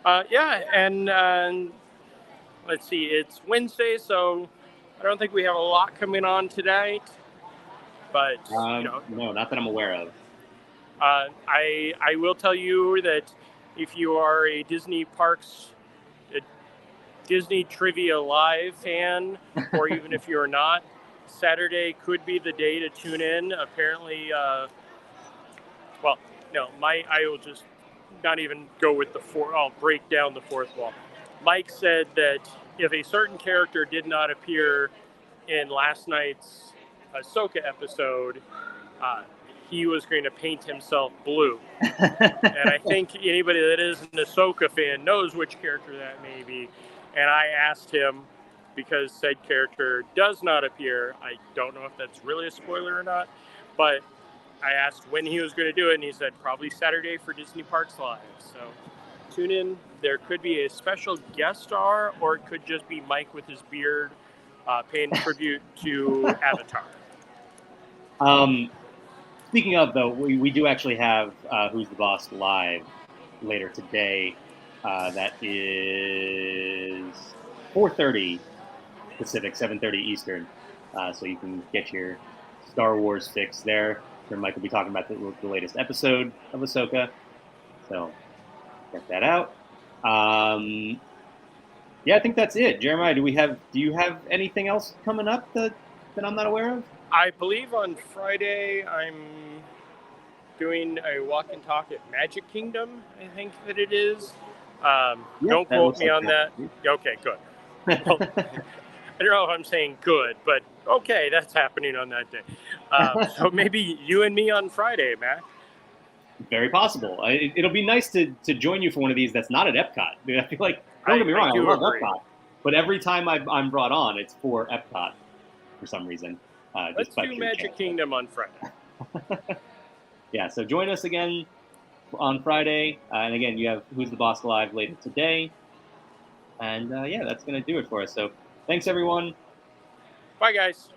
And let's see, it's Wednesday, so I don't think we have a lot coming on tonight. But, no, not that I'm aware of. I will tell you that if you are a Disney Trivia Live fan, or even if you're not, Saturday could be the day to tune in. Apparently, I will just not even go with I'll break down the fourth wall. Mike said that if a certain character did not appear in last night's Ahsoka episode, he was going to paint himself blue. And I think anybody that is an Ahsoka fan knows which character that may be. And I asked him, because said character does not appear, I don't know if that's really a spoiler or not, but I asked when he was going to do it, and he said probably Saturday for Disney Parks Live. So tune in. There could be a special guest star, or it could just be Mike with his beard paying tribute to Avatar. Speaking of, though, we do actually have Who's the Boss live later today. That is 4:30 Pacific, 7:30 Eastern. So you can get your Star Wars fix there. Where Mike will be talking about the latest episode of Ahsoka. So check that out. I think that's it. Jeremiah, do you have anything else coming up that I'm not aware of? I believe on Friday I'm doing a walk and talk at Magic Kingdom, I think that it is. Don't quote me on that. Okay, good. Well, I don't know if I'm saying good, but okay, that's happening on that day. So maybe you and me on Friday, Matt. Very possible. It'll be nice to join you for one of these that's not at Epcot. I feel like, don't get me wrong, I love Epcot. But every time I'm brought on, it's for EPCOT for some reason. Let's do Magic Kingdom on Friday. Yeah, so join us again on Friday. And again, you have Who's the Boss Live later today. And yeah, that's going to do it for us. So thanks, everyone. Bye, guys.